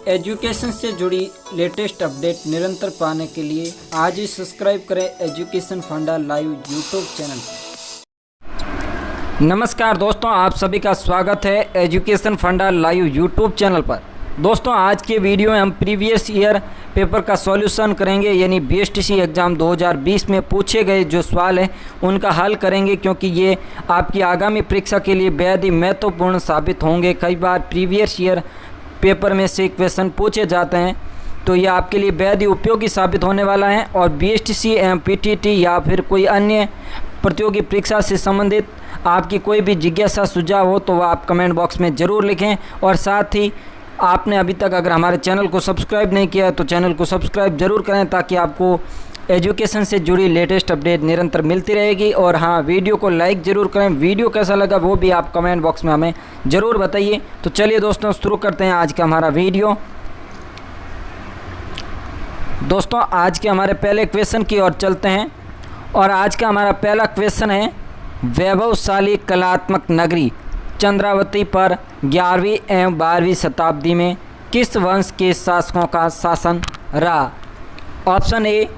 Education से जुड़ी latest update निरंतर पाने के लिए आज ही सब्सक्राइब करें एजुकेशन फंडा लाइव यूट्यूब चैनल। नमस्कार दोस्तों, आप सभी का स्वागत है एजुकेशन फंडा लाइव यूट्यूब चैनल पर। दोस्तों आज के वीडियो में हम प्रीवियस ईयर पेपर का सॉल्यूशन करेंगे, यानी बीएसटीसी एग्ज़ाम 2020 में पूछे गए जो सवाल हैं उनका हल करेंगे, क्योंकि ये आपकी आगामी परीक्षा के लिए बेहद ही महत्वपूर्ण साबित होंगे। कई बार प्रीवियस ईयर पेपर में से क्वेश्चन पूछे जाते हैं, तो ये आपके लिए बेहद ही उपयोगी साबित होने वाला है। और बीएसटीसी एवं पीटीटी या फिर कोई अन्य प्रतियोगी परीक्षा से संबंधित आपकी कोई भी जिज्ञासा सुझाव हो तो वह आप कमेंट बॉक्स में ज़रूर लिखें। और साथ ही आपने अभी तक अगर हमारे चैनल को सब्सक्राइब नहीं किया है तो चैनल को सब्सक्राइब ज़रूर करें, ताकि आपको एजुकेशन से जुड़ी लेटेस्ट अपडेट निरंतर मिलती रहेगी। और हाँ, वीडियो को लाइक ज़रूर करें। वीडियो कैसा लगा वो भी आप कमेंट बॉक्स में हमें ज़रूर बताइए। तो चलिए दोस्तों शुरू करते हैं आज का हमारा वीडियो। दोस्तों आज के हमारे पहले क्वेश्चन की ओर चलते हैं, और आज का हमारा पहला क्वेश्चन है, वैभवशाली कलात्मक नगरी चंद्रावती पर 11वीं एवं 12वीं शताब्दी में किस वंश के शासकों का शासन रहा? Option A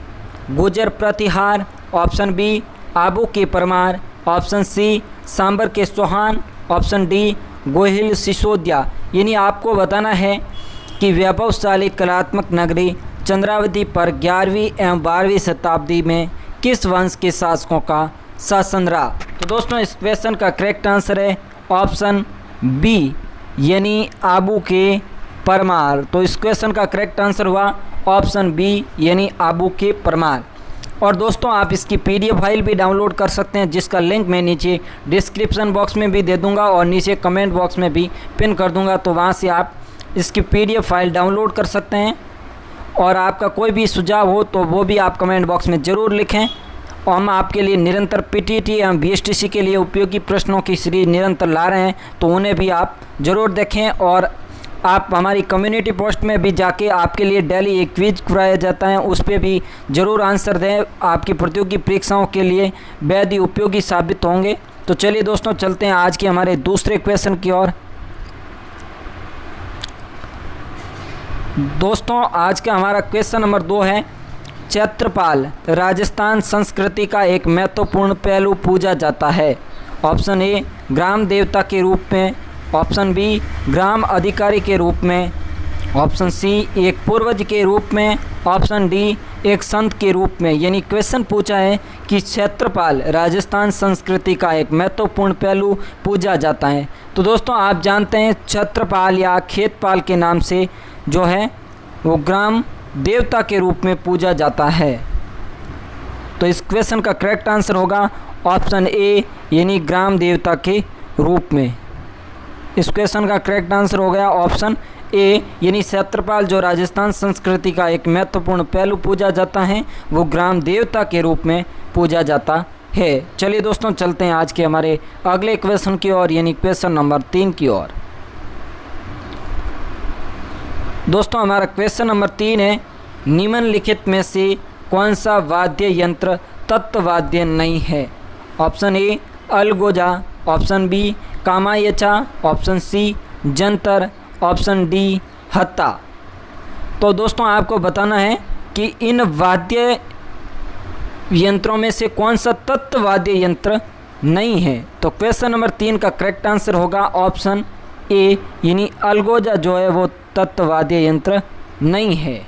Gurjar Pratihar, option B Abu के परमार, ऑप्शन सी सांबर के चौहान, ऑप्शन डी गोहिल सिसोदिया। यानी आपको बताना है कि वैभवशाली कलात्मक नगरी चंद्रावती पर 11वीं एवं 12वीं शताब्दी में किस वंश के शासकों का शासन रहा? तो दोस्तों इस क्वेश्चन का करेक्ट आंसर है ऑप्शन बी, यानी आबू के परमार। तो इस क्वेश्चन का करेक्ट आंसर हुआ ऑप्शन बी, यानी आबू के परमार। और दोस्तों आप इसकी पीडीएफ फाइल भी डाउनलोड कर सकते हैं, जिसका लिंक मैं नीचे डिस्क्रिप्शन बॉक्स में भी दे दूंगा और नीचे कमेंट बॉक्स में भी पिन कर दूंगा। तो वहां से आप इसकी पीडीएफ फाइल डाउनलोड कर सकते हैं। और आपका कोई भी सुझाव हो तो वो भी आप कमेंट बॉक्स में ज़रूर लिखें। और हम आपके लिए निरंतर पीटीटी एवं बीएसटीसी के लिए उपयोगी प्रश्नों की सीरीज निरंतर ला रहे हैं, तो उन्हें भी आप ज़रूर देखें। और आप हमारी कम्युनिटी पोस्ट में भी जाके आपके लिए डेली एक क्विज कराया जाता है, उस पर भी ज़रूर आंसर दें। आपकी प्रतियोगी परीक्षाओं के लिए बेहद ही उपयोगी साबित होंगे। तो चलिए दोस्तों चलते हैं आज के हमारे दूसरे क्वेश्चन की ओर। दोस्तों आज का हमारा क्वेश्चन नंबर 2 है, क्षेत्रपाल राजस्थान संस्कृति का एक महत्वपूर्ण पहलू पूजा जाता है। ऑप्शन ए ग्राम देवता के रूप में, ऑप्शन बी ग्राम अधिकारी के रूप में, ऑप्शन सी एक पूर्वज के रूप में, ऑप्शन डी एक संत के रूप में। यानी क्वेश्चन पूछा है कि क्षेत्रपाल राजस्थान संस्कृति का एक महत्वपूर्ण पहलू पूजा जाता है। तो दोस्तों आप जानते हैं क्षेत्रपाल या खेतपाल के नाम से जो है वो ग्राम देवता के रूप में पूजा जाता है। तो इस क्वेश्चन का करेक्ट आंसर होगा ऑप्शन ए, यानी ग्राम देवता के रूप में। इस क्वेश्चन का करेक्ट आंसर हो गया ऑप्शन ए, यानी क्षेत्रपाल जो राजस्थान संस्कृति का एक महत्वपूर्ण पहलू पूजा जाता है वो ग्राम देवता के रूप में पूजा जाता है। चलिए दोस्तों चलते हैं आज के हमारे अगले क्वेश्चन की ओर, यानी क्वेश्चन नंबर 3 की ओर। दोस्तों हमारा क्वेश्चन नंबर 3 है, निम्नलिखित में से कौन सा वाद्य यंत्र तत्वाद्य नहीं है? ऑप्शन ए अलगोजा, ऑप्शन बी कामायचा, ऑप्शन सी जंतर, ऑप्शन डी हत्ता। तो दोस्तों आपको बताना है कि इन वाद्य यंत्रों में से कौन सा तत्वाद्य यंत्र नहीं है। तो क्वेश्चन नंबर 3 का करेक्ट आंसर होगा ऑप्शन ए, यानी अलगोजा जो है वो तत्वाद्य यंत्र नहीं है।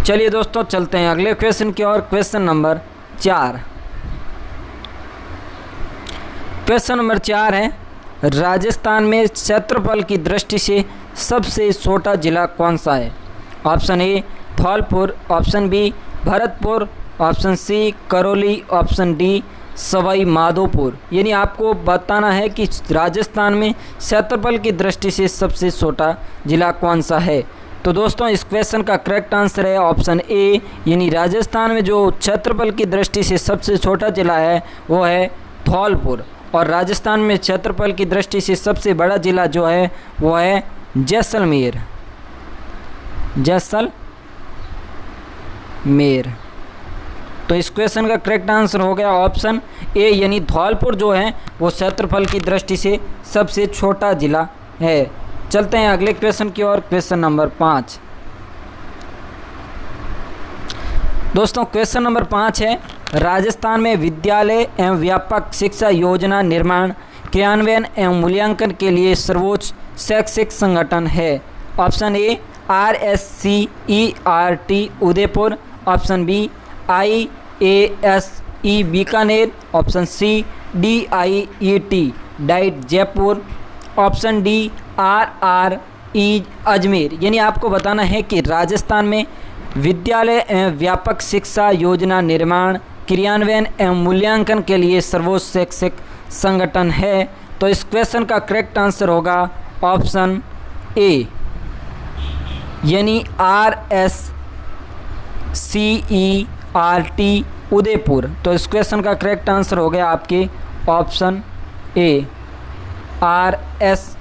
चलिए दोस्तों चलते हैं अगले क्वेश्चन की ओर। Question number 4। क्वेश्चन नंबर 4 है, राजस्थान में क्षेत्रफल की दृष्टि से सबसे छोटा जिला कौन सा है? Option A Dholpur, option B Bharatpur, option C Karauli, option D Sawai Madhopur. यानी आपको बताना है कि राजस्थान में क्षेत्रफल की दृष्टि से सबसे छोटा जिला कौन सा है। तो दोस्तों इस क्वेश्चन का करेक्ट आंसर है ऑप्शन ए, यानी राजस्थान में जो क्षेत्रफल की दृष्टि से सबसे छोटा जिला है वो है धौलपुर। और राजस्थान में क्षेत्रफल की दृष्टि से सबसे बड़ा जिला जो है वो है जैसलमेर। तो इस क्वेश्चन का करेक्ट आंसर हो गया ऑप्शन ए, यानी धौलपुर जो है वो क्षेत्रफल की दृष्टि से सबसे छोटा जिला है। चलते हैं अगले क्वेश्चन की ओर। Question number 5। दोस्तों क्वेश्चन नंबर 5 है, राजस्थान में विद्यालय एवं व्यापक शिक्षा योजना निर्माण, क्रियान्वयन एवं मूल्यांकन के लिए सर्वोच्च शैक्षिक संगठन है। Option A RSCERT Udaipur, option B IASE Bikaner, option C DIET DIET Jaipur, option D RRE Ajmer. यानी आपको बताना है कि राजस्थान में विद्यालय एवं व्यापक शिक्षा योजना निर्माण, क्रियान्वयन एवं मूल्यांकन के लिए सर्वोच्च शैक्षिक संगठन है। तो इस क्वेश्चन का करेक्ट आंसर होगा ऑप्शन ए, यानी RSCERT उदयपुर। तो इस क्वेश्चन का करेक्ट आंसर हो गया आपके ऑप्शन ए, RSCERT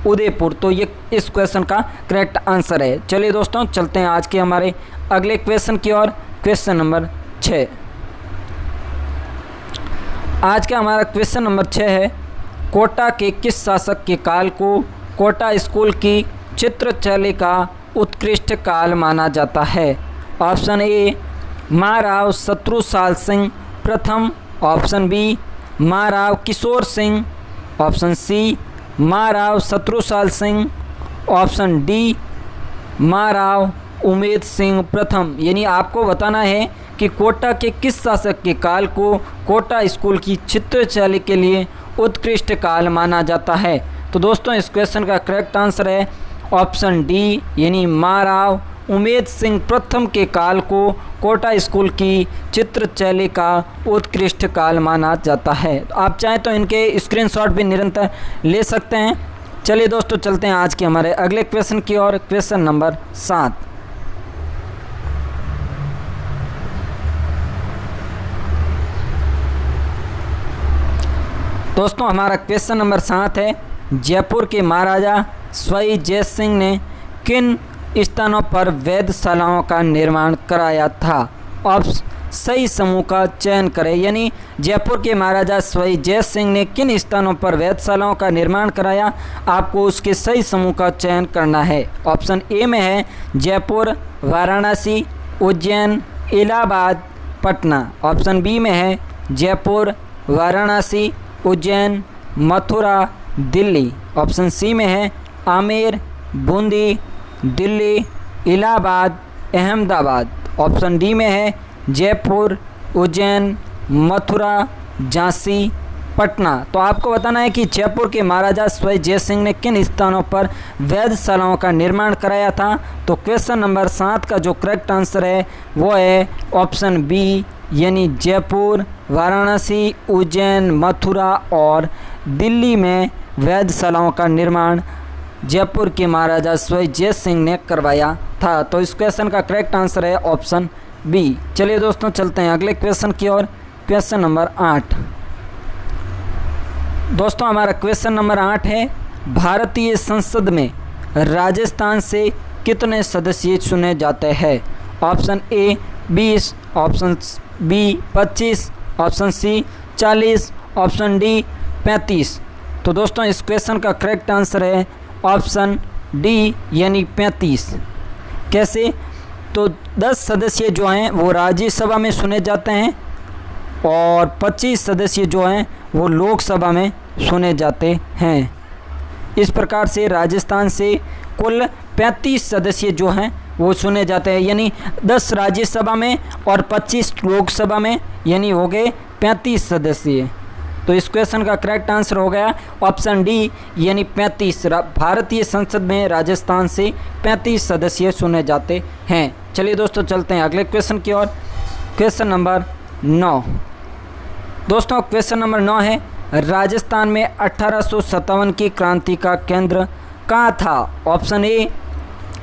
उदयपुर। तो ये इस क्वेश्चन का करेक्ट आंसर है। चलिए दोस्तों चलते हैं आज के हमारे अगले क्वेश्चन की ओर। Question number 6। आज का हमारा क्वेश्चन नंबर 6 है, कोटा के किस शासक के काल को कोटा स्कूल की चित्रशैली का उत्कृष्ट काल माना जाता है। ऑप्शन ए महाराव शत्रुसाल सिंह प्रथम, option B Maharao Kishore Singh, option C Maharao Shatrusal Singh, option D Maharao Umed Singh प्रथम। यानी आपको बताना है कि कोटा के किस शासक के काल को कोटा स्कूल की चित्रशैली के लिए उत्कृष्ट काल माना जाता है। तो दोस्तों इस क्वेश्चन का करेक्ट आंसर है ऑप्शन डी, यानी महाराव उमेद सिंह प्रथम के काल को कोटा स्कूल की चित्रशैली का उत्कृष्ट काल माना जाता है। आप चाहें तो इनके स्क्रीनशॉट भी निरंतर ले सकते हैं। चलिए दोस्तों चलते हैं आज के हमारे अगले क्वेश्चन की ओर। Question number 7। दोस्तों हमारा क्वेश्चन नंबर 7 है, जयपुर के महाराजा सवाई जय सिंह ने किन स्थानों पर वेधशालाओं का निर्माण कराया था। अब सही समूह का चयन करें। यानी जयपुर के महाराजा सवाई जय सिंह ने किन स्थानों पर वेधशालाओं का निर्माण कराया, आपको उसके सही समूह का चयन करना है। ऑप्शन ए में है जयपुर, वाराणसी, उज्जैन, इलाहाबाद, पटना। ऑप्शन बी में है जयपुर, वाराणसी, उज्जैन, मथुरा, दिल्ली। ऑप्शन सी में है आमेर, बूंदी, दिल्ली, इलाहाबाद, अहमदाबाद। ऑप्शन डी में है जयपुर, उज्जैन, मथुरा, झांसी, पटना। तो आपको बताना है कि जयपुर के महाराजा सवाई जय सिंह ने किन स्थानों पर वेधशालाओं का निर्माण कराया था। तो क्वेश्चन नंबर 7 का जो करेक्ट आंसर है वो है ऑप्शन बी, यानी जयपुर, वाराणसी, उज्जैन, मथुरा और दिल्ली में वेधशालाओं का निर्माण जयपुर के महाराजा सवाई जय सिंह ने करवाया था। तो इस क्वेश्चन का करेक्ट आंसर है ऑप्शन बी। चलिए दोस्तों चलते हैं अगले क्वेश्चन की ओर। Question number 8। दोस्तों हमारा क्वेश्चन नंबर 8 है, भारतीय संसद में राजस्थान से कितने सदस्य चुने जाते हैं। Option A 20, option B 25, option C 40, option D 35। तो दोस्तों इस क्वेश्चन का करेक्ट आंसर है ऑप्शन डी, यानी 35। कैसे? तो 10 सदस्य जो हैं वो राज्यसभा में चुने जाते हैं और 25 सदस्य जो हैं वो लोकसभा में चुने जाते हैं। इस प्रकार से राजस्थान से कुल 35 सदस्य जो हैं वो चुने जाते हैं, यानी 10 राज्यसभा में और 25 लोकसभा में, यानी हो गए 35 सदस्य। तो इस क्वेश्चन का करेक्ट आंसर हो गया ऑप्शन डी, यानी 35। भारतीय संसद में राजस्थान से 35 सदस्य चुने जाते हैं। चलिए दोस्तों चलते हैं अगले क्वेश्चन की ओर। Question number 9। दोस्तों क्वेश्चन नंबर 9 है, राजस्थान में 1857 की क्रांति का केंद्र कहाँ था। Option A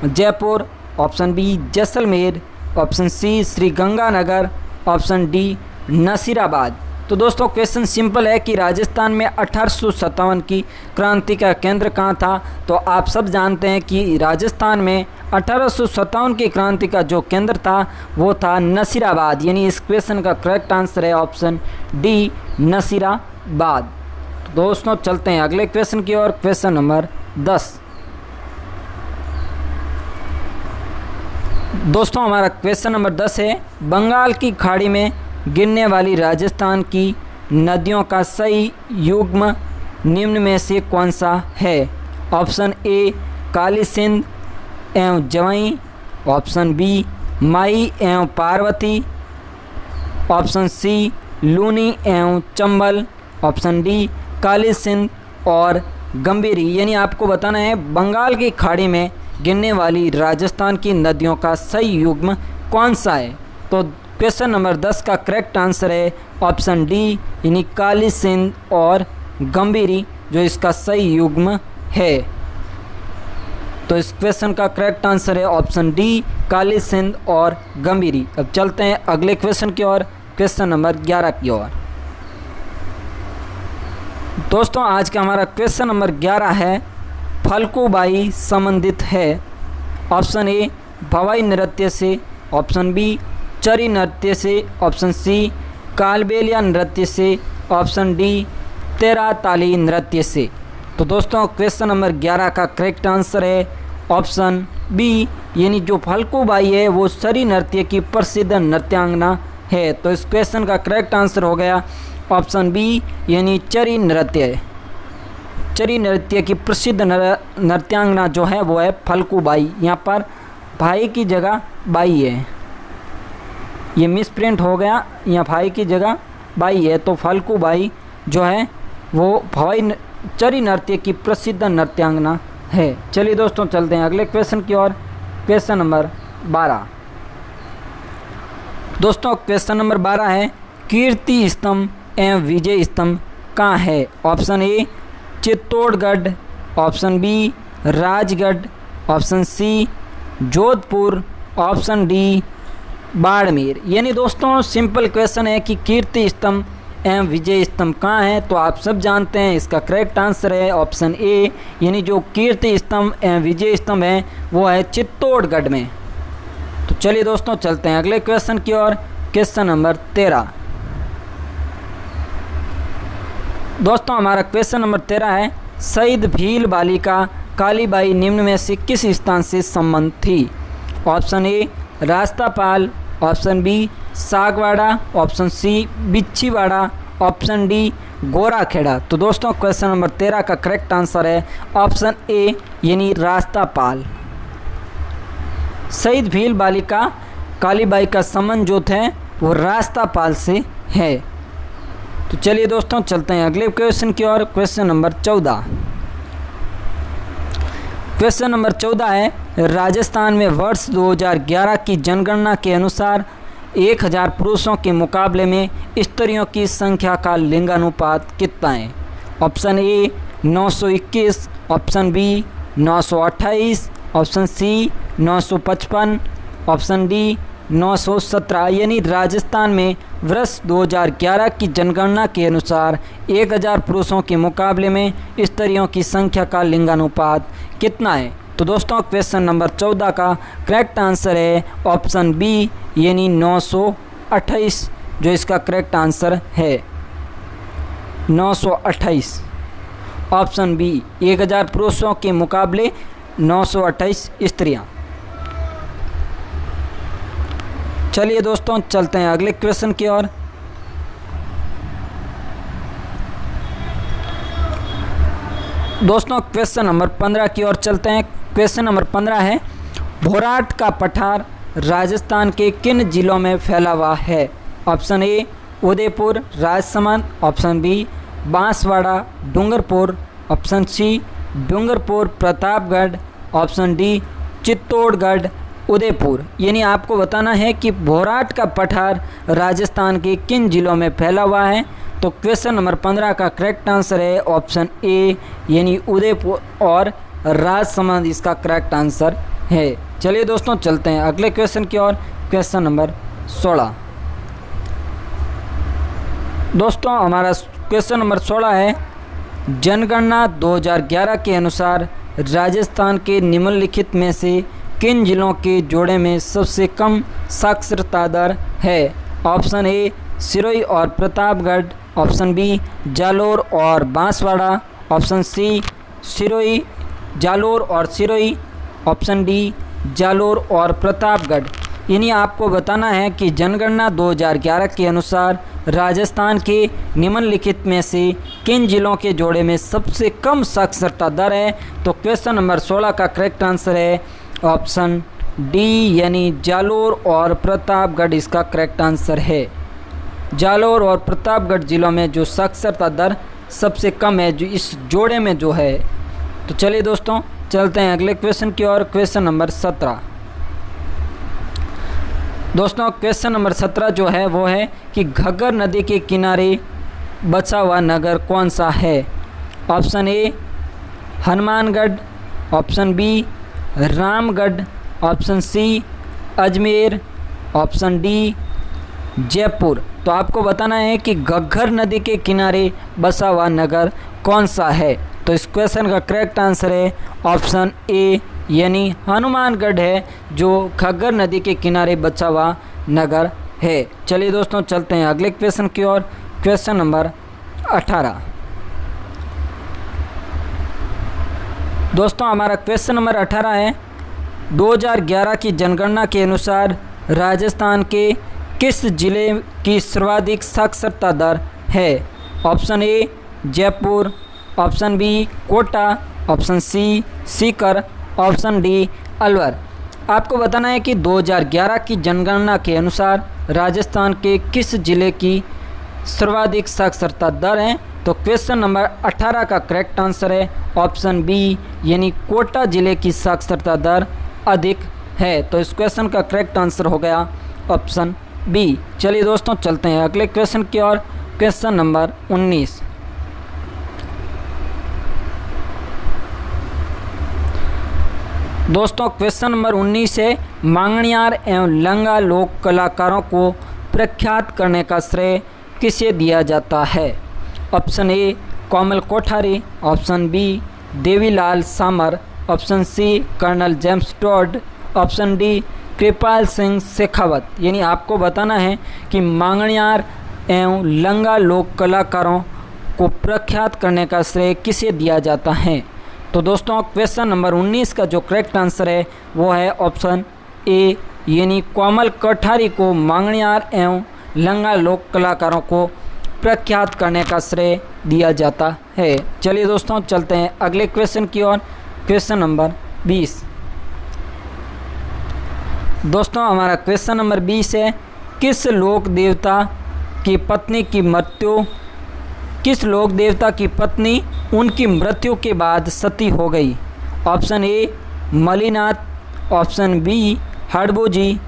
Jaipur, option B Jaisalmer, option C Sriganganagar, option D Nasirabad. तो दोस्तों क्वेश्चन सिंपल है कि राजस्थान में 1857 की क्रांति का केंद्र कहाँ था। तो आप सब जानते हैं कि राजस्थान में 1857 की क्रांति का जो केंद्र था वो था नसीराबाद, यानी इस क्वेश्चन का करेक्ट आंसर है ऑप्शन डी नसीराबाद। तो दोस्तों चलते हैं अगले क्वेश्चन की ओर। Question number 10। दोस्तों हमारा क्वेश्चन नंबर 10 है, बंगाल की खाड़ी में गिरने वाली राजस्थान की नदियों का सही युग्म निम्न में से कौन सा है? ऑप्शन ए काली सिंध एवं जवाई, ऑप्शन बी माई एवं पार्वती, ऑप्शन सी लूनी एवं चंबल, ऑप्शन डी काली सिंध और गंभीरी। यानी आपको बताना है बंगाल की खाड़ी में गिरने वाली राजस्थान की नदियों का सही युग्म कौन सा है। तो क्वेश्चन नंबर 10 का करेक्ट आंसर है ऑप्शन डी यानी काली सिंध और गंभीरी जो इसका सही युग्म है। तो इस क्वेश्चन का करेक्ट आंसर है ऑप्शन डी काली सिंध और गंभीरी। अब चलते हैं अगले क्वेश्चन की ओर, क्वेश्चन नंबर 11 की ओर। दोस्तों आज का हमारा क्वेश्चन नंबर 11 है, फल्गुबाई संबंधित है। ऑप्शन ए भवाई नृत्य से, ऑप्शन बी चरी नृत्य से, ऑप्शन सी कालबेलिया नृत्य से, ऑप्शन डी तेरा ताली नृत्य से। तो दोस्तों क्वेश्चन नंबर 11 का करेक्ट आंसर है ऑप्शन बी यानी जो फल्गुबाई है वो चरी नृत्य की प्रसिद्ध नृत्यांगना है। तो इस क्वेश्चन का करेक्ट आंसर हो गया ऑप्शन बी यानी चरी नृत्य। चरी नृत्य की प्रसिद्ध नृत्यांगना जो है वो है फल्गुबाई। यहाँ पर भाई की जगह बाई है, ये मिसप्रिंट हो गया, यहाँ भाई की जगह बाई है। तो फल्गुबाई जो है वो भवाई चरी नृत्य की प्रसिद्ध नृत्यांगना है। चलिए दोस्तों चलते हैं अगले क्वेश्चन की ओर। Question number 12। दोस्तों क्वेश्चन नंबर 12 है, कीर्ति स्तंभ एवं विजय स्तंभ कहाँ है? Option A Chittorgarh, option B Rajgarh, option C Jodhpur, option D Barmer. यानी दोस्तों सिंपल क्वेश्चन है कि कीर्ति स्तंभ एवं विजय स्तंभ कहाँ है? तो आप सब जानते हैं इसका करेक्ट आंसर है ऑप्शन ए यानी जो कीर्ति स्तंभ एवं विजय स्तंभ है वो है चित्तौड़गढ़ में। तो चलिए दोस्तों चलते हैं अगले क्वेश्चन की ओर। Question number 13। दोस्तों हमारा क्वेश्चन नंबर 13 है, शहीद भील बालिका कालीबाई निम्न में से किस स्थान से संबंध थी? Option A Rastapal, option B Sagwara, option C Bichhiwara, option D Gorakhera. तो दोस्तों क्वेश्चन नंबर 13 का करेक्ट आंसर है ऑप्शन ए यानी रास्तापाल। शहीद भील बालिका कालीबाई का संबंध जो थे वो रास्तापाल से है। तो चलिए दोस्तों चलते हैं अगले क्वेश्चन की ओर। Question number 14। क्वेश्चन नंबर 14 है, राजस्थान में वर्ष 2011 की जनगणना के अनुसार 1000 पुरुषों के मुकाबले में स्त्रियों की संख्या का लिंगानुपात कितना है? Option A 921, option B 928, option C 955, option D 917। यानी राजस्थान में वर्ष 2011 की जनगणना के अनुसार 1000 पुरुषों के मुकाबले में स्त्रियों की संख्या का लिंगानुपात कितना है? तो दोस्तों क्वेश्चन नंबर 14 का करेक्ट आंसर है ऑप्शन बी यानी 928 जो इसका करेक्ट आंसर है 928। ऑप्शन बी 1000 पुरुषों के मुकाबले 928 स्त्रियां। चलिए दोस्तों चलते हैं अगले क्वेश्चन की ओर। दोस्तों क्वेश्चन नंबर 15 की ओर चलते हैं। क्वेश्चन नंबर 15 है, भोराट का पठार राजस्थान के किन जिलों में फैला हुआ है? Option A Udaipur Rajsamand, option B Banswara Dungarpur, option C Dungarpur Pratapgarh, option D Chittorgarh Udaipur. यानी आपको बताना है कि भोराट का पठार राजस्थान के किन जिलों में फैला हुआ है। तो क्वेश्चन नंबर 15 का करेक्ट आंसर है ऑप्शन ए यानी उदयपुर और राजसमंद इसका करेक्ट आंसर है। चलिए दोस्तों चलते हैं अगले क्वेश्चन की ओर। Question number 16। दोस्तों हमारा क्वेश्चन नंबर 16 है, जनगणना 2011 के अनुसार राजस्थान के निम्नलिखित में से किन जिलों के जोड़े में सबसे कम साक्षरता दर है? ऑप्शन ए सिरोही और प्रतापगढ़, ऑप्शन बी जालोर और बांसवाड़ा, ऑप्शन सी सिरोही, जालोर और सिरोही, ऑप्शन डी जालोर और प्रतापगढ़। यानी आपको बताना है कि जनगणना 2011 के अनुसार राजस्थान के निम्नलिखित में से किन जिलों के जोड़े में सबसे कम साक्षरता दर है। तो क्वेश्चन नंबर 16 का करेक्ट आंसर है ऑप्शन डी यानी जालोर और प्रतापगढ़ इसका करेक्ट आंसर है। जालोर और प्रतापगढ़ जिलों में जो साक्षरता दर सबसे कम है जो इस जोड़े में जो है। तो चलिए दोस्तों चलते हैं अगले क्वेश्चन की ओर। क्वेश्चन नंबर 17 दोस्तों, क्वेश्चन नंबर 17 जो है वो है कि घग्गर नदी के किनारे बचा हुआ नगर कौन सा है। Option A Hanumangarh, option B Ramgarh, option C Ajmer, option D Jaipur. तो आपको बताना है कि घग्गर नदी के किनारे बसा हुआ नगर कौन सा है। तो इस क्वेश्चन का करेक्ट आंसर है ऑप्शन ए यानी हनुमानगढ़ है जो घग्गर नदी के किनारे बचा हुआ नगर है। चलिए दोस्तों चलते हैं अगले क्वेश्चन की ओर। क्वेश्चन नंबर 18 दोस्तों, हमारा क्वेश्चन नंबर 18 है 2011 की जनगणना के अनुसार राजस्थान के किस जिले की सर्वाधिक साक्षरता दर है। Option A Jaipur, option B Kota, option C Sikar, option D Alwar. आपको बताना है कि 2011 की जनगणना के अनुसार राजस्थान के किस जिले की सर्वाधिक साक्षरता दर है। तो क्वेश्चन नंबर 18 का करेक्ट आंसर है ऑप्शन बी यानी कोटा जिले की साक्षरता दर अधिक है। तो इस क्वेश्चन का करेक्ट आंसर हो गया ऑप्शन बी। चलिए दोस्तों चलते हैं अगले क्वेश्चन की ओर। क्वेश्चन नंबर 19 दोस्तों, क्वेश्चन नंबर 19 है मांगणियार एवं लंगा लोक कलाकारों को प्रख्यात करने का श्रेय किसे दिया जाता है। Option A Komal Kothari, option B Devilal Samar, option C colonel James Tod, option D Kripal Singh Shekhawat. यानी आपको बताना है कि मांगणियार एवं लंगा लोक कलाकारों को प्रख्यात करने का श्रेय किसे दिया जाता है। तो दोस्तों क्वेश्चन नंबर 19 का जो करेक्ट आंसर है वो है ऑप्शन ए यानी कोमल कोठारी को मांगणियार एवं लंगा लोक कलाकारों को प्रख्यात करने का श्रेय दिया जाता है। चलिए दोस्तों चलते हैं अगले क्वेश्चन की ओर। क्वेश्चन नंबर 20 दोस्तों, हमारा क्वेश्चन नंबर 20 है किस लोक देवता की पत्नी उनकी मृत्यु के बाद सती हो गई। Option A Mallinath, option B Harbuji,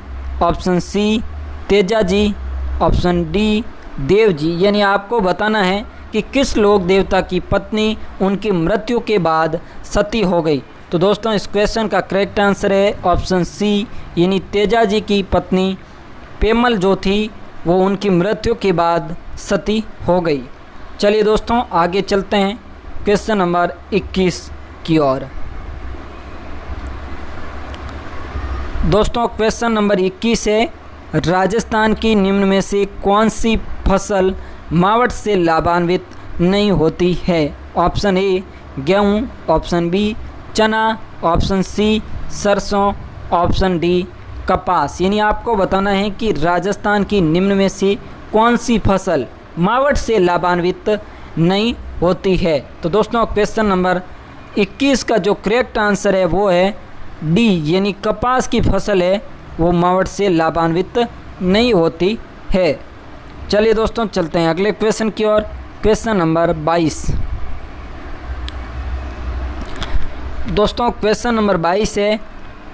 option C Tejaji, option D Devji. यानी आपको बताना है कि किस लोक देवता की पत्नी उनकी मृत्यु के बाद सती हो गई। तो दोस्तों इस क्वेश्चन का करेक्ट आंसर है ऑप्शन सी यानी तेजाजी की पत्नी पेमल जो थी वो उनकी मृत्यु के बाद सती हो गई। चलिए दोस्तों आगे चलते हैं क्वेश्चन नंबर 21 की ओर। दोस्तों क्वेश्चन नंबर 21 है राजस्थान की निम्न में से कौन सी फसल मावठ से लाभान्वित नहीं होती है। ऑप्शन ए गेहूँ, ऑप्शन बी चना, ऑप्शन सी सरसों, ऑप्शन डी कपास। यानी आपको बताना है कि राजस्थान की निम्न में से कौन सी फसल मावठ से लाभान्वित नहीं होती है। तो दोस्तों क्वेश्चन नंबर 21 का जो करेक्ट आंसर है वो है डी यानी कपास की फसल है वो मावठ से लाभान्वित नहीं होती है। चलिए दोस्तों चलते हैं अगले क्वेश्चन की ओर। क्वेश्चन नंबर 22 दोस्तों क्वेश्चन नंबर 22 है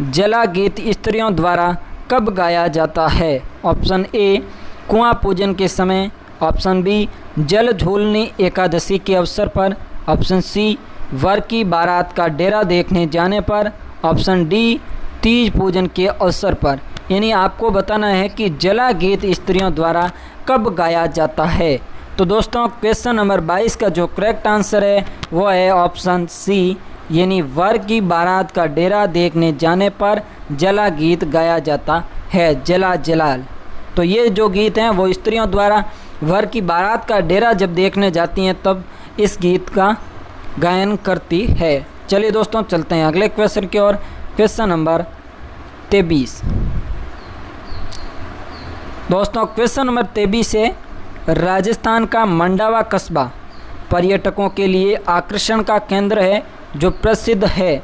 जला गीत स्त्रियों द्वारा कब गाया जाता है। ऑप्शन ए कुआं पूजन के समय, ऑप्शन बी जल झूलनी एकादशी के अवसर पर, ऑप्शन सी वर की बारात का डेरा देखने जाने पर, ऑप्शन डी तीज पूजन के अवसर पर। यानी आपको बताना है कि जला गीत स्त्रियों द्वारा कब गाया जाता है। तो दोस्तों क्वेश्चन नंबर 22 का जो करेक्ट आंसर है वो है ऑप्शन सी यानी वर की बारात का डेरा देखने जाने पर जला गीत गाया जाता है, जला जलाल। तो ये जो गीत हैं वो स्त्रियों द्वारा वर की बारात का डेरा जब देखने जाती हैं तब इस गीत का गायन करती है। चलिए दोस्तों चलते हैं अगले क्वेश्चन की ओर। Question number 23। दोस्तों क्वेश्चन नंबर 23 है, राजस्थान का मंडावा कस्बा पर्यटकों के लिए आकर्षण का केंद्र है जो प्रसिद्ध है।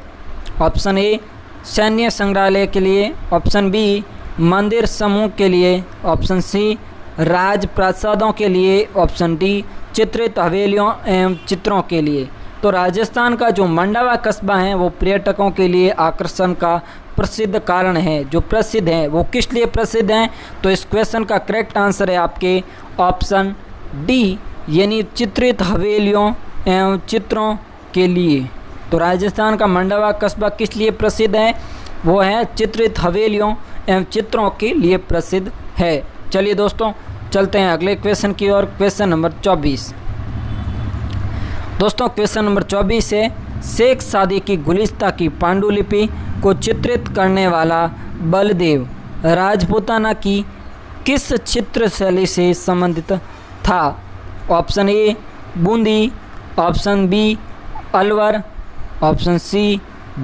ऑप्शन ए सैन्य संग्रहालय के लिए, ऑप्शन बी मंदिर समूह के लिए, ऑप्शन सी राजप्रासादों के लिए, ऑप्शन डी चित्रित हवेलियों एवं चित्रों के लिए। तो राजस्थान का जो मंडावा कस्बा है वो पर्यटकों के लिए आकर्षण का प्रसिद्ध कारण है। जो प्रसिद्ध है वो किस लिए प्रसिद्ध हैं? तो इस क्वेश्चन का करेक्ट आंसर है आपके ऑप्शन डी, यानी चित्रित हवेलियों एवं चित्रों के लिए। तो राजस्थान का मंडावा कस्बा किस लिए प्रसिद्ध है? वो है चित्रित हवेलियों एवं चित्रों के लिए प्रसिद्ध है। चलिए दोस्तों चलते हैं अगले क्वेश्चन की ओर। Question number 24। दोस्तों क्वेश्चन नंबर 24 है, शेख सादी की गुलिस्ता की पांडुलिपि को चित्रित करने वाला बलदेव राजपूताना की किस चित्र शैली से संबंधित था? Option A Bundi, option B Alwar, option C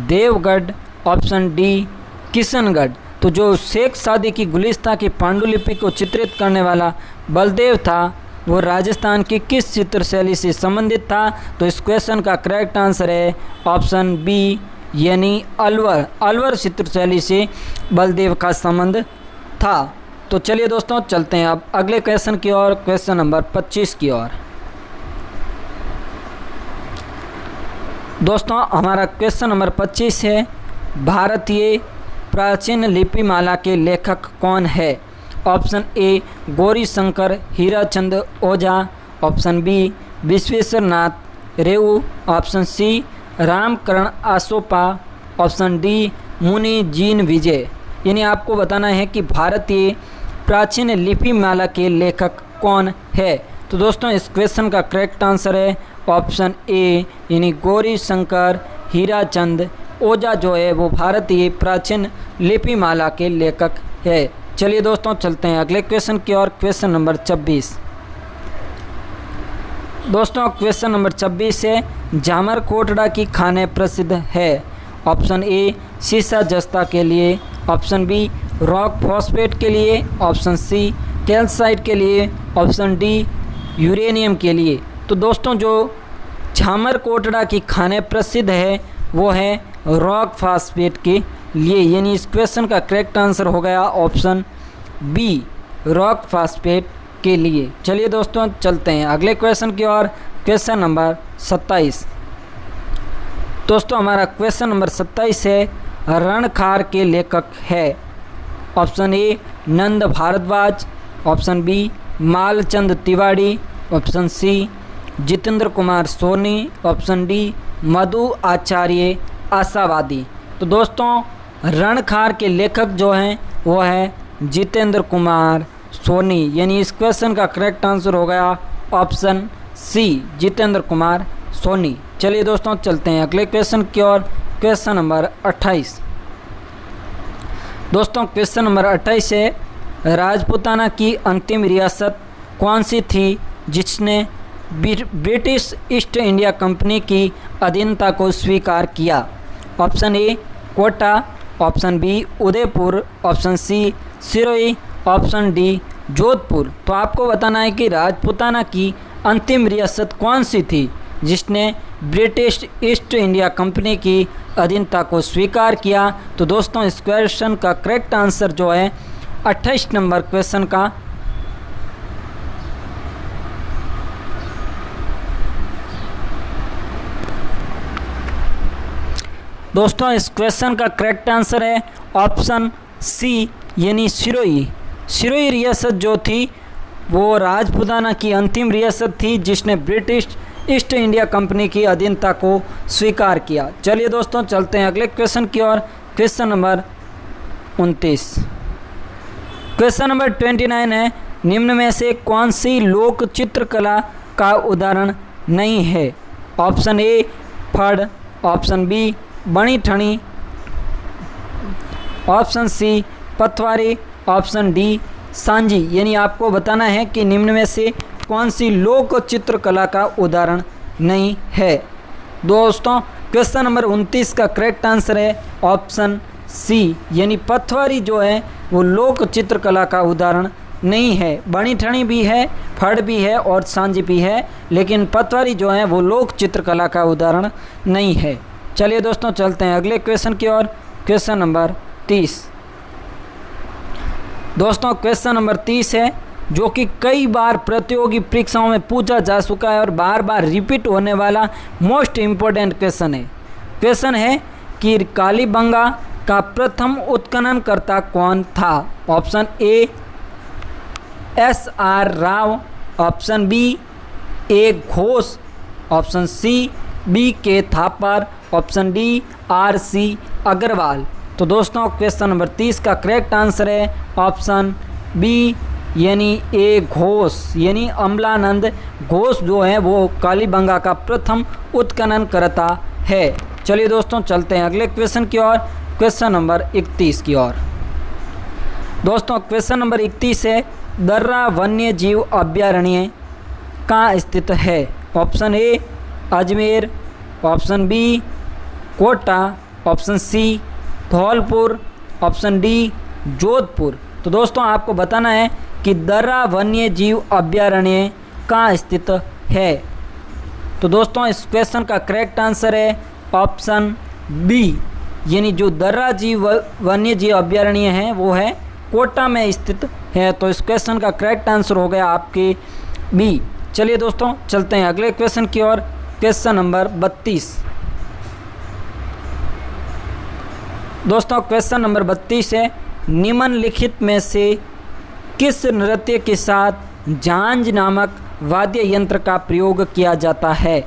Devgarh, option D Kishangarh. तो जो शेख सादी की गुलिस्ता की पांडुलिपि को चित्रित करने वाला बलदेव था वो राजस्थान की किस चित्र शैली से संबंधित था? तो इस क्वेश्चन का करेक्ट आंसर है ऑप्शन बी, यानी अलवर। अलवर चित्र शैली से बलदेव का संबंध था। तो चलिए दोस्तों चलते हैं अब अगले क्वेश्चन की ओर। क्वेश्चन नंबर 25 की ओर। दोस्तों हमारा क्वेश्चन नंबर 25 है, भारतीय प्राचीन लिपिमाला के लेखक कौन है? Option A Gauri Shankar Hirachand Ojha, option B Vishweshwar Nath Reu, option C Ramkaran Asopa, option D Muni Jin Vijay. यानी आपको बताना है कि भारतीय प्राचीन लिपिमाला के लेखक कौन है। तो दोस्तों इस क्वेश्चन का करेक्ट आंसर है ऑप्शन ए, यानी गौरी शंकर हीराचंद ओझा जो है वो भारतीय प्राचीन लिपिमाला के लेखक है। चलिए दोस्तों चलते हैं अगले क्वेश्चन की ओर। Question number 26। दोस्तों क्वेश्चन नंबर 26 है, जामर कोटड़ा की खाने प्रसिद्ध है। ऑप्शन ए सीसा जस्ता के लिए, ऑप्शन बी रॉक फॉस्फेट के लिए, ऑप्शन सी कैल्साइट के लिए, ऑप्शन डी यूरेनियम के लिए। तो दोस्तों जो झामर कोटड़ा की खाने प्रसिद्ध है वो है रॉक फॉस्फेट के लिए, यानी इस क्वेश्चन का करेक्ट आंसर हो गया ऑप्शन बी, रॉक फॉस्फेट के लिए। चलिए दोस्तों चलते हैं अगले क्वेश्चन की ओर। Question number 27। दोस्तों हमारा क्वेश्चन नंबर 27 है, रणखार के लेखक है। Option A Nand Bhardwaj, option B Malchand Tiwari, option C Jitendra Kumar Soni, option D Madhu Acharya Ashawadi. तो दोस्तों रणखार के लेखक जो हैं वो है जितेंद्र कुमार सोनी, यानी इस क्वेश्चन का करेक्ट आंसर हो गया ऑप्शन सी, जितेंद्र कुमार सोनी। चलिए दोस्तों चलते हैं अगले क्वेश्चन की ओर। Question number 28। दोस्तों क्वेश्चन नंबर 28 है, राजपूताना की अंतिम रियासत कौन सी थी जिसने ब्रिटिश ईस्ट इंडिया कंपनी की अधीनता को स्वीकार किया? Option A Kota, option B Udaipur, option C Sirohi, option D Jodhpur. तो आपको बताना है कि राजपूताना की अंतिम रियासत कौन सी थी जिसने ब्रिटिश ईस्ट इंडिया कंपनी की अधीनता को स्वीकार किया। तो दोस्तों इस क्वेश्चन का करेक्ट आंसर जो है 28 नंबर क्वेश्चन का दोस्तों इस क्वेश्चन का करेक्ट आंसर है ऑप्शन सी, यानी सिरोही। सिरोही रियासत जो थी वो राजपूताना की अंतिम रियासत थी जिसने ब्रिटिश ईस्ट इंडिया कंपनी की अधीनता को स्वीकार किया। चलिए दोस्तों चलते हैं अगले क्वेश्चन की ओर। Question number 29। क्वेश्चन नंबर 29 है, निम्न में से कौन सी लोक चित्रकला का उदाहरण नहीं है? ऑप्शन ए फड़, option B Bani Thani, option C पथवारी, ऑप्शन डी सांजी, यानी आपको बताना है कि निम्न में से कौन सी लोक चित्रकला का उदाहरण नहीं है। दोस्तों क्वेश्चन नंबर 29 का करेक्ट आंसर है ऑप्शन सी, यानी पथवारी जो है वो लोक चित्रकला का उदाहरण नहीं है। बणी ठणी भी है, फड़ भी है और सांझी भी है, लेकिन पथवारी जो है वो लोक चित्रकला का उदाहरण नहीं है। चलिए दोस्तों चलते हैं अगले क्वेश्चन की ओर। Question number 30। दोस्तों क्वेश्चन नंबर 30 है जो कि कई बार प्रतियोगी परीक्षाओं में पूछा जा चुका है और बार बार रिपीट होने वाला मोस्ट इम्पोर्टेंट क्वेश्चन है। क्वेश्चन है कि कालीबंगा का प्रथम उत्खननकर्ता कौन था। Option A SR Rao, option B A Ghosh, option C BK Thapar, option D RC Agarwal. तो दोस्तों क्वेश्चन नंबर 30 का करेक्ट आंसर है ऑप्शन बी, यानी ए घोष, यानी अमलानंद घोष जो है वो कालीबंगा का प्रथम उत्खननकर्ता है। चलिए दोस्तों चलते हैं अगले क्वेश्चन की ओर। क्वेश्चन नंबर 31 की ओर। दोस्तों क्वेश्चन नंबर 31 है दर्रा वन्य जीव अभयारण्य कहाँ स्थित है। Option A Ajmer, option B Kota, option C Dholpur, option D Jodhpur. तो दोस्तों आपको बताना है कि दर्रा वन्य जीव अभयारण्य कहाँ स्थित है। तो दोस्तों इस क्वेश्चन का करेक्ट आंसर है ऑप्शन बी, यानी जो दर्रा वन्य जीव अभयारण्य है वो है कोटा में स्थित है। तो इस क्वेश्चन का करेक्ट आंसर हो गया आपके बी। चलिए दोस्तों चलते हैं अगले क्वेश्चन की ओर। Question number 32। दोस्तों क्वेश्चन नंबर 32 है निम्नलिखित में से किस नृत्य के साथ झांझ नामक वाद्य यंत्र का प्रयोग किया जाता है।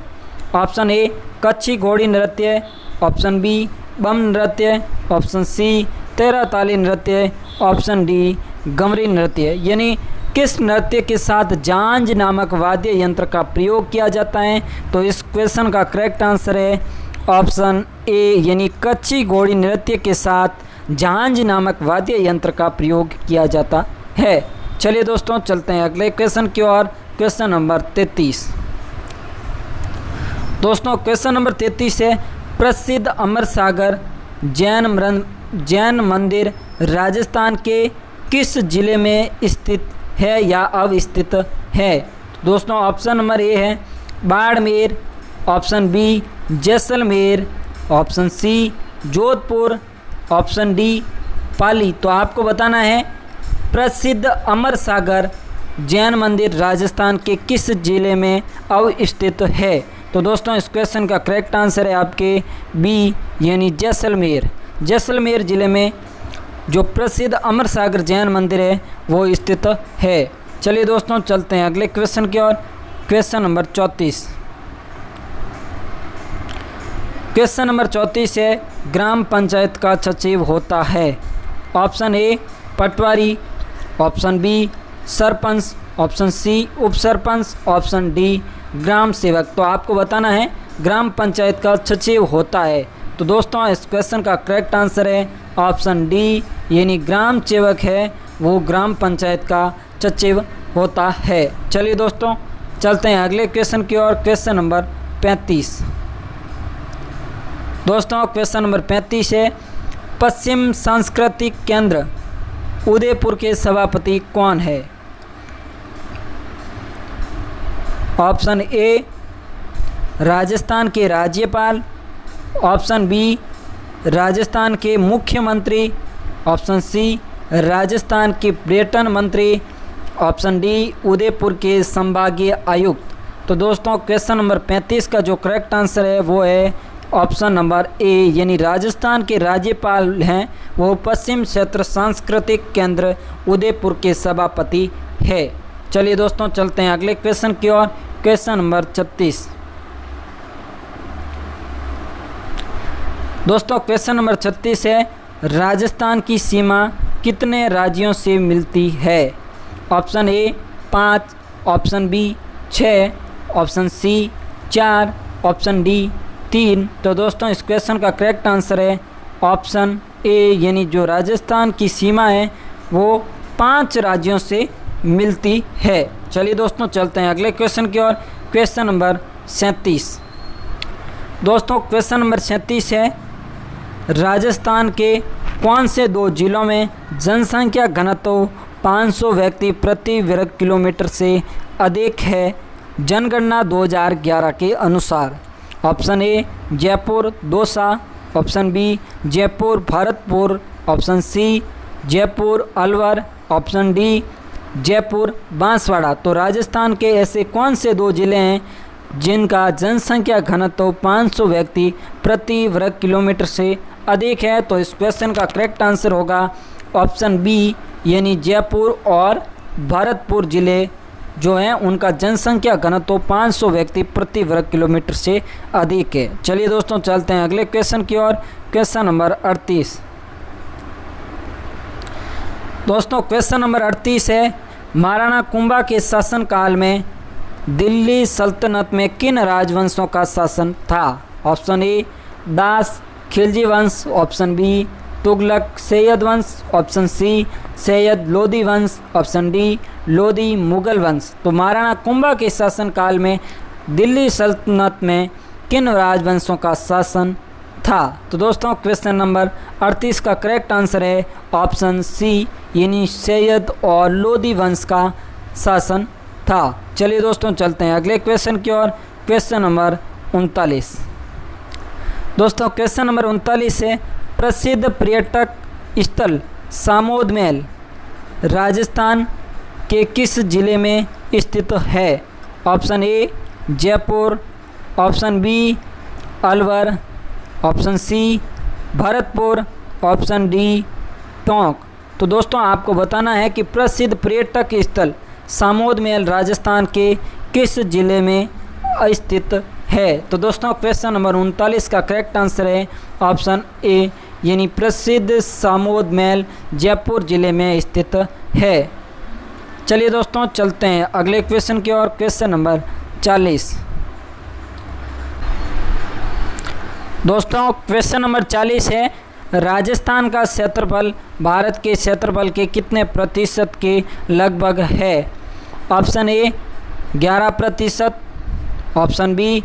ऑप्शन ए कच्छी घोड़ी नृत्य, ऑप्शन बी बम नृत्य, ऑप्शन सी तेरह ताली नृत्य, ऑप्शन डी गमरी नृत्य। यानी किस नृत्य के साथ झांझ नामक वाद्य यंत्र का प्रयोग किया जाता है। तो इस क्वेश्चन का करेक्ट आंसर है ऑप्शन ए, यानी कच्छी घोड़ी नृत्य के साथ झांझ नामक वाद्य यंत्र का प्रयोग किया जाता है। चलिए दोस्तों चलते हैं अगले क्वेश्चन की ओर। Question number 33। दोस्तों क्वेश्चन नंबर 33 है प्रसिद्ध अमरसागर जैन मंदिर राजस्थान के किस जिले में स्थित है या अवस्थित है। दोस्तों ऑप्शन नंबर ए है Barmer, option B Jaisalmer, option C Jodhpur, option D Pali. तो आपको बताना है प्रसिद्ध अमरसागर जैन मंदिर राजस्थान के किस जिले में अवस्थित है। तो दोस्तों इस क्वेश्चन का करेक्ट आंसर है आपके बी, यानी जैसलमेर। जैसलमेर जिले में जो प्रसिद्ध अमरसागर जैन मंदिर है वो स्थित है। चलिए दोस्तों चलते हैं अगले क्वेश्चन की ओर। Question number 34। क्वेश्चन नंबर 34 है ग्राम पंचायत का सचिव होता है। Option A patwari, option B sarpanch, option C उप सरपंच, ऑप्शन डी ग्राम सेवक। तो आपको बताना है ग्राम पंचायत का सचिव होता है। तो दोस्तों इस क्वेश्चन का करेक्ट आंसर है ऑप्शन डी, यानी ग्राम सेवक है वो ग्राम पंचायत का सचिव होता है। चलिए दोस्तों चलते हैं अगले क्वेश्चन की ओर। Question number 35। दोस्तों क्वेश्चन नंबर 35 है पश्चिम सांस्कृतिक केंद्र उदयपुर के सभापति कौन है। ऑप्शन ए राजस्थान के राज्यपाल, ऑप्शन बी राजस्थान के मुख्यमंत्री, ऑप्शन सी राजस्थान के पर्यटन मंत्री, ऑप्शन डी उदयपुर के संभागीय आयुक्त। तो दोस्तों क्वेश्चन नंबर 35 का जो करेक्ट आंसर है वो है ऑप्शन नंबर ए, यानी राजस्थान के राज्यपाल हैं वो पश्चिम क्षेत्र सांस्कृतिक केंद्र उदयपुर के सभापति है। चलिए दोस्तों चलते हैं अगले क्वेश्चन की ओर। Question number 36। दोस्तों क्वेश्चन नंबर 36 है राजस्थान की सीमा कितने राज्यों से मिलती है। Option A 5, option B 6, option C 4, option D 3। तो दोस्तों इस क्वेश्चन का करेक्ट आंसर है ऑप्शन ए, यानी जो राजस्थान की सीमा है वो 5 राज्यों से मिलती है। चलिए दोस्तों चलते हैं अगले क्वेश्चन की ओर। Question number 37। दोस्तों क्वेश्चन नंबर 37 है, राजस्थान के कौन से 2 जिलों में जनसंख्या घनत्व 500 व्यक्ति प्रति वर्ग किलोमीटर से अधिक है जनगणना 2011 के अनुसार? Option A Jaipur Dausa, option B Jaipur Bharatpur, option C Jaipur Alwar, option D Jaipur Banswara. तो राजस्थान के ऐसे कौन से 2 जिले हैं जिनका जनसंख्या घनत्व 500 व्यक्ति प्रति वर्ग किलोमीटर से अधिक है? तो इस क्वेश्चन का करेक्ट आंसर होगा ऑप्शन बी, यानी जयपुर और भरतपुर जिले जो हैं उनका जनसंख्या घनत्व 500 व्यक्ति प्रति वर्ग किलोमीटर से अधिक है। चलिए दोस्तों चलते हैं अगले क्वेश्चन की ओर। Question number 38। दोस्तों क्वेश्चन नंबर 38 है, महाराणा कुंभा के शासनकाल में दिल्ली सल्तनत में किन राजवंशों का शासन था? ऑप्शन ए दास खिलजी वंश, ऑप्शन बी तुगलक सैयद वंश, ऑप्शन सी सैयद लोदी वंश, ऑप्शन डी लोदी मुगल वंश। तो महाराणा कुंभा के शासनकाल में दिल्ली सल्तनत में किन राजवंशों का शासन था? तो दोस्तों क्वेश्चन नंबर 38 का करेक्ट आंसर है ऑप्शन सी, यानी सैयद और लोदी वंश का शासन था। चलिए दोस्तों चलते हैं अगले क्वेश्चन की ओर। Question number 39। दोस्तों क्वेश्चन नंबर 39 है, प्रसिद्ध पर्यटक स्थल सामोद महल राजस्थान के किस जिले में स्थित है? Option A Jaipur, option B Alwar, option C Bharatpur, option D Tonk. तो दोस्तों आपको बताना है कि प्रसिद्ध पर्यटक स्थल सामोद महल राजस्थान के किस जिले में स्थित है? तो दोस्तों क्वेश्चन नंबर 39 का करेक्ट आंसर है ऑप्शन ए, यानी प्रसिद्ध सामोद महल जयपुर जिले में स्थित है। चलिए दोस्तों चलते हैं अगले क्वेश्चन की ओर। Question number 40। दोस्तों क्वेश्चन नंबर 40 है, राजस्थान का क्षेत्रफल भारत के क्षेत्रफल के कितने प्रतिशत के लगभग है? Option A 11%, option B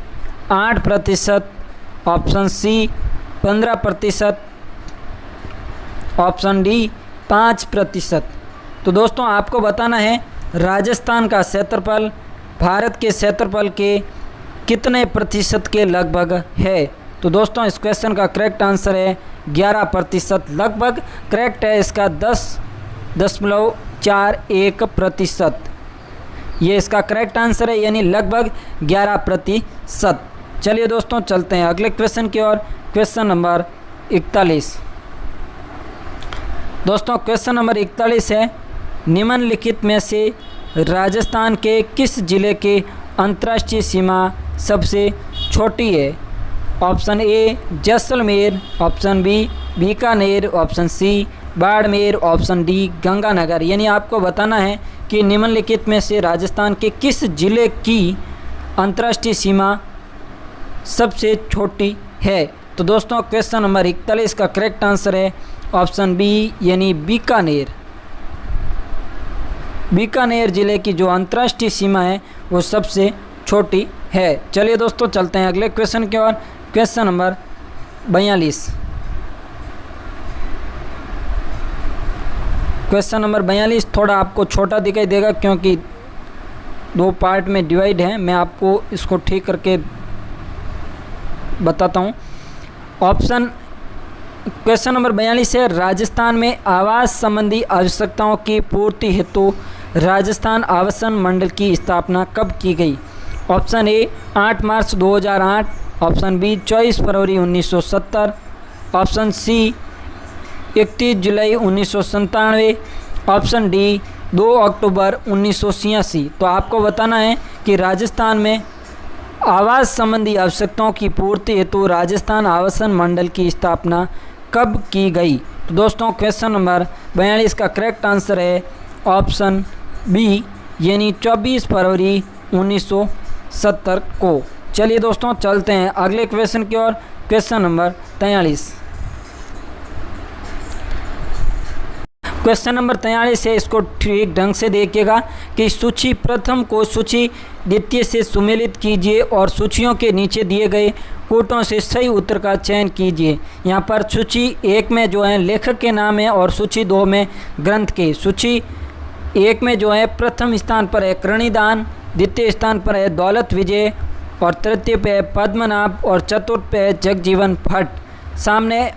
8%, option C 15%, option D 5%। तो दोस्तों आपको बताना है राजस्थान का क्षेत्रफल भारत के क्षेत्रफल के कितने प्रतिशत के लगभग है? तो दोस्तों इस क्वेश्चन का करेक्ट आंसर है 11%। लगभग करेक्ट है इसका 10.41%। ये इसका करेक्ट आंसर है, यानी लगभग 11%। चलिए दोस्तों चलते हैं अगले क्वेश्चन की ओर। Question number 41। दोस्तों क्वेश्चन नंबर 41 है, निम्नलिखित में से राजस्थान के किस जिले के अंतर्राष्ट्रीय सीमा सबसे छोटी है? Option A Jaisalmer, option B Bikaner, option C Barmer, option D Ganganagar. यानी आपको बताना है कि निम्नलिखित में से राजस्थान के किस जिले की अंतर्राष्ट्रीय सीमा सबसे छोटी है? तो दोस्तों क्वेश्चन नंबर 41 का करेक्ट आंसर है ऑप्शन बी, यानी बीकानेर। बीकानेर जिले की जो अंतर्राष्ट्रीय सीमा है वो सबसे छोटी है। चलिए दोस्तों चलते हैं अगले क्वेश्चन की ओर। Question number 42। क्वेश्चन नंबर 42 थोड़ा आपको छोटा दिखाई देगा क्योंकि 2 पार्ट में डिवाइड है। मैं आपको इसको ठीक करके बताता हूँ। क्वेश्चन नंबर 42 है, राजस्थान में आवास संबंधी आवश्यकताओं की पूर्ति हेतु राजस्थान आवासन मंडल की स्थापना कब की गई? ऑप्शन ए 8 मार्च 2008, ऑप्शन बी 24 फरवरी 1970, ऑप्शन सी 31 जुलाई 1997, ऑप्शन डी 2 अक्टूबर 1986। तो आपको बताना है कि राजस्थान में आवास संबंधी आवश्यकताओं की पूर्ति हेतु राजस्थान आवासन मंडल की स्थापना कब की गई? तो दोस्तों क्वेश्चन नंबर 42 का करेक्ट आंसर है ऑप्शन बी, यानी 24 फरवरी 1970 को। चलिए दोस्तों चलते हैं अगले क्वेश्चन की ओर। Question number 43। क्वेश्चन नंबर 43 है, इसको ठीक ढंग से देखिएगा कि सूची प्रथम को सूची द्वितीय से सुमेलित कीजिए और सूचियों के नीचे दिए गए कोटों से सही उत्तर का चयन कीजिए। यहाँ पर सूची 1 में जो है लेखक के नाम है और सूची 2 में ग्रंथ के। सूची 1 में जो है प्रथम स्थान पर है करणीदान, द्वितीय स्थान पर है दौलत विजय और तृतीय पे है पद्मनाभ और चतुर्थ पे है जगजीवन भट्ट। सामने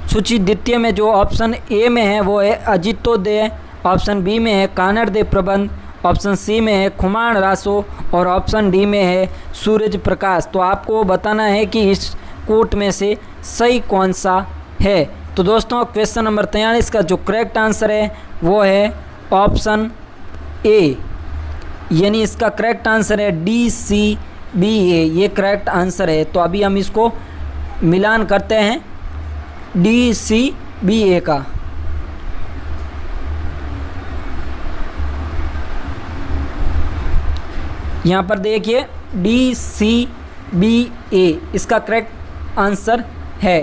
सूची द्वितीय में जो ऑप्शन ए में है वो है अजितोदय, ऑप्शन बी में है कानड़देव प्रबंध, ऑप्शन सी में है खुमान रासो और ऑप्शन डी में है सूरज प्रकाश। तो आपको बताना है कि इस कोट में से सही कौन सा है। तो दोस्तों क्वेश्चन नंबर 43 का जो करेक्ट आंसर है वो है ऑप्शन ए, यानी इसका करेक्ट आंसर है DCBA, ये करेक्ट आंसर है। तो अभी हम इसको मिलान करते हैं DCBA का। यहाँ पर देखिए DCBA इसका करेक्ट आंसर है।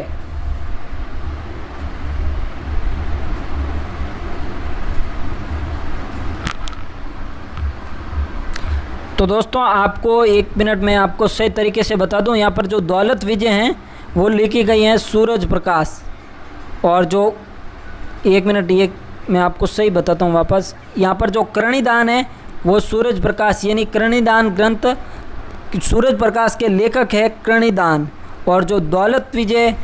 तो दोस्तों आपको 1 मिनट में आपको सही तरीके से बता दूं, यहाँ पर जो दौलत विजय हैं वो लिखी गई हैं सूरज प्रकाश, और जो 1 मिनट ये मैं आपको सही बताता हूँ वापस। यहाँ पर जो करणीदान है वो सूरज प्रकाश, यानी करणीदान ग्रंथ सूरज प्रकाश के लेखक है करणीदान, और जो दौलत विजय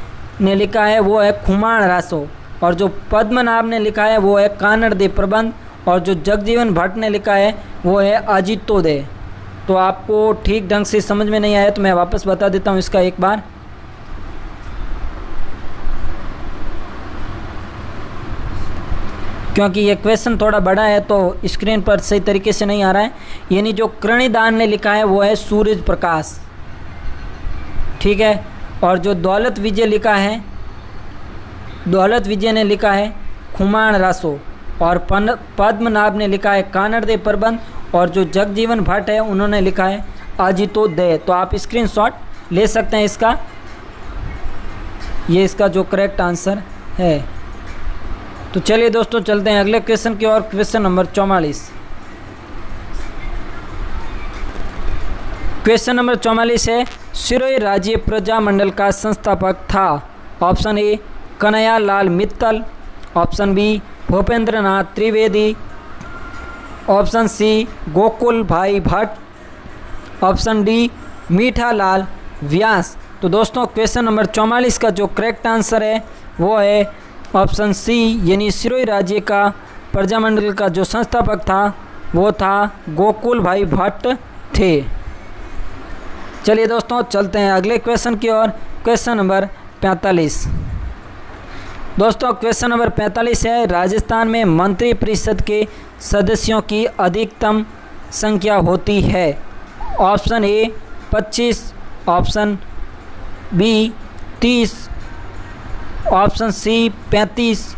ने लिखा है वो है खुमान रासो, और जो पद्मनाभ ने लिखा है वो है कानड़देव प्रबंध, और जो जगजीवन भट्ट ने लिखा है वो है अजितोदय। तो आपको ठीक ढंग से समझ में नहीं आया तो मैं वापस बता देता हूँ इसका एक बार। क्योंकि ये क्वेश्चन थोड़ा बड़ा है तो स्क्रीन पर सही तरीके से नहीं आ रहा है। यानी जो करणीदान ने लिखा है वो है सूरज प्रकाश, ठीक है, और जो दौलत विजय लिखा है, दौलत विजय ने लिखा है खुमान रासो, और पद्मनाभ ने लिखा है कानड़देव प्रबंध, और जो जगजीवन भट्ट है उन्होंने लिखा है अजितोदय। तो आप स्क्रीनशॉट ले सकते हैं इसका, ये इसका जो करेक्ट आंसर है। तो चलिए दोस्तों चलते हैं अगले क्वेश्चन की ओर। Question number 44। क्वेश्चन नंबर 44 है, सिरोही राज्य प्रजामंडल का संस्थापक था। Option A Kanhaiya Lal Mittal, option B Bhupendra Nath Trivedi, option C Gokul Bhai Bhatt, option D मीठा लाल व्यास। तो दोस्तों क्वेश्चन नंबर 44 का जो करेक्ट आंसर है वो है ऑप्शन सी, यानी सिरोही राज्य का प्रजामंडल का जो संस्थापक था वो था गोकुल भाई भट्ट थे। चलिए दोस्तों चलते हैं अगले क्वेश्चन की ओर। Question number 45। दोस्तों क्वेश्चन नंबर 45 है, राजस्थान में मंत्री परिषद के सदस्यों की अधिकतम संख्या होती है। Option A 25, option B 30, option C 35,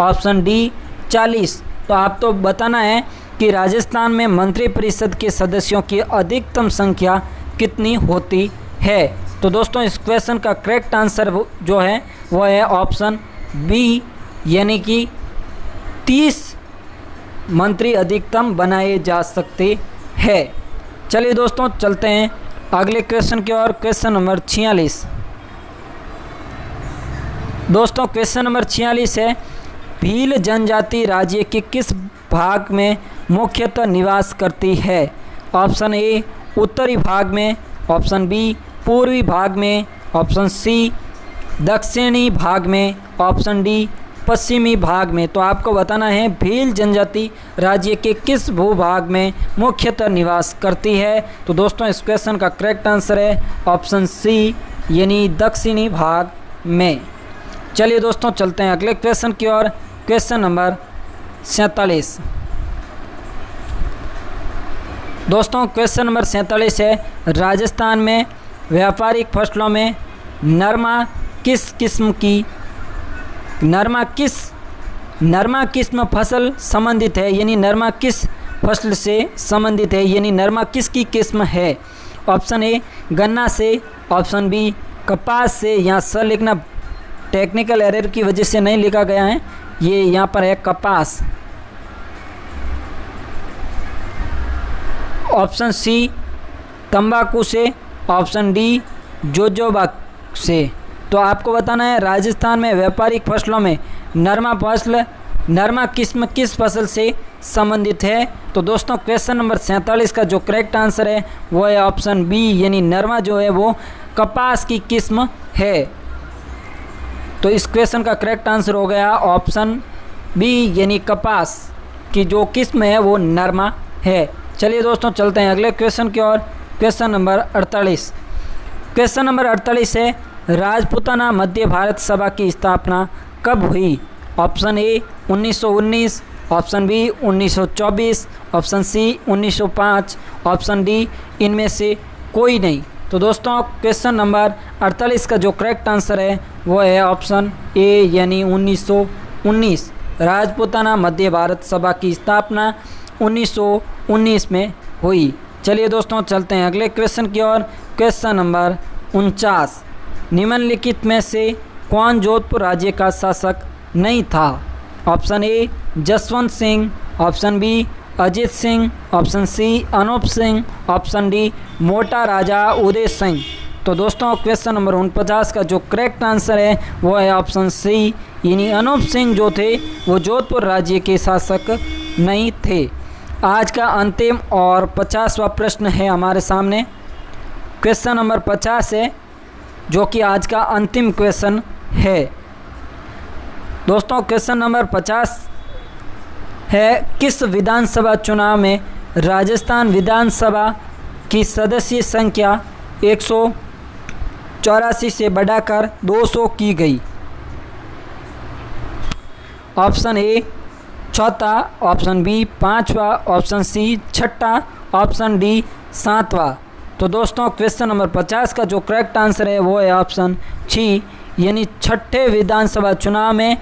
option D 40। तो आप तो बताना है कि राजस्थान में मंत्री परिषद के सदस्यों की अधिकतम संख्या कितनी होती है। तो दोस्तों इस क्वेश्चन का करेक्ट आंसर जो है वो है ऑप्शन बी, यानी कि 30 मंत्री अधिकतम बनाए जा सकते हैं। चलिए दोस्तों चलते हैं अगले क्वेश्चन की ओर। Question number 46। दोस्तों क्वेश्चन नंबर 46 है, भील जनजाति राज्य के किस भाग में मुख्यतः निवास करती है। ऑप्शन ए उत्तरी भाग में, ऑप्शन बी पूर्वी भाग में, ऑप्शन सी दक्षिणी भाग में, ऑप्शन डी पश्चिमी भाग में। तो आपको बताना है भील जनजाति राज्य के किस भूभाग में मुख्यतः निवास करती है। तो दोस्तों इस क्वेश्चन का करेक्ट आंसर है ऑप्शन सी, यानी दक्षिणी भाग में। चलिए दोस्तों चलते हैं अगले क्वेश्चन की ओर। Question number 47। दोस्तों क्वेश्चन नंबर 47 है, राजस्थान में व्यापारिक फसलों में नरमा किस्म फसल संबंधित है, यानी नरमा किस फसल से संबंधित है, यानी नरमा किसकी किस्म है। ऑप्शन ए गन्ना से, ऑप्शन बी कपास से, यहाँ स लिखना टेक्निकल एरर की वजह से नहीं लिखा गया है, ये यहाँ पर है कपास। ऑप्शन सी तंबाकू से, ऑप्शन डी जोजोबा से। तो आपको बताना है राजस्थान में व्यापारिक फसलों में नरमा किस्म किस फसल से संबंधित है। तो दोस्तों क्वेश्चन नंबर 47 का जो करेक्ट आंसर है वो है ऑप्शन बी, यानी नरमा जो है वो कपास की किस्म है। तो इस क्वेश्चन का करेक्ट आंसर हो गया ऑप्शन बी, यानी कपास की जो किस्म है वो नरमा है। चलिए दोस्तों चलते हैं अगले क्वेश्चन की ओर। Question number 48। क्वेश्चन नंबर 48 है राजपूताना मध्य भारत सभा की स्थापना कब हुई। Option A 1919, option B 1924, option C 1905, option D इनमें से कोई नहीं। तो दोस्तों क्वेश्चन नंबर 48 का जो करेक्ट आंसर है वो है ऑप्शन ए, यानी 1919। राजपूताना मध्य भारत सभा की स्थापना 1919 में हुई। चलिए दोस्तों चलते हैं अगले क्वेश्चन की ओर। Question number 49। निम्नलिखित में से कौन जोधपुर राज्य का शासक नहीं था। Option A Jaswant Singh, option B Ajit Singh, option C Anoop Singh, option D Mota Raja Uday Singh. तो दोस्तों क्वेश्चन नंबर 49 का जो करेक्ट आंसर है वो है ऑप्शन सी, यानी अनूप सिंह जो थे वो जोधपुर राज्य के शासक नहीं थे। आज का अंतिम और 50वां प्रश्न है हमारे सामने। क्वेश्चन नंबर 50 है जो कि आज का अंतिम क्वेश्चन है। दोस्तों क्वेश्चन नंबर 50 है किस विधानसभा चुनाव में राजस्थान विधानसभा की सदस्य संख्या 184 से बढ़ाकर 200 की गई। ऑप्शन ए चौथा, ऑप्शन बी पाँचवा, ऑप्शन सी छठा, ऑप्शन डी सातवां। तो दोस्तों क्वेश्चन नंबर 50 का जो करेक्ट आंसर है वो है ऑप्शन सी, यानी छठे विधानसभा चुनाव में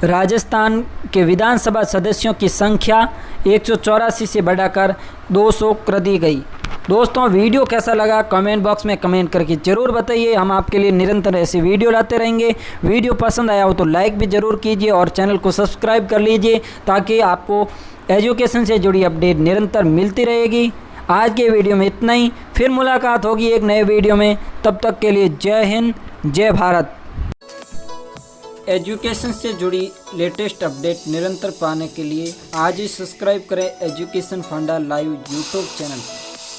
राजस्थान के विधानसभा सदस्यों की संख्या 184 से बढ़ाकर 200 कर दी गई। दोस्तों वीडियो कैसा लगा कमेंट बॉक्स में कमेंट करके ज़रूर बताइए। हम आपके लिए निरंतर ऐसी वीडियो लाते रहेंगे। वीडियो पसंद आया हो तो लाइक भी ज़रूर कीजिए और चैनल को सब्सक्राइब कर लीजिए ताकि आपको एजुकेशन से जुड़ी अपडेट निरंतर मिलती रहेगी। आज के वीडियो में इतना ही, फिर मुलाकात होगी एक नए वीडियो में। तब तक के लिए जय हिंद जय भारत। एजुकेशन से जुड़ी लेटेस्ट अपडेट निरंतर पाने के लिए आज ही सब्सक्राइब करें एजुकेशन फंडा लाइव यूट्यूब चैनल।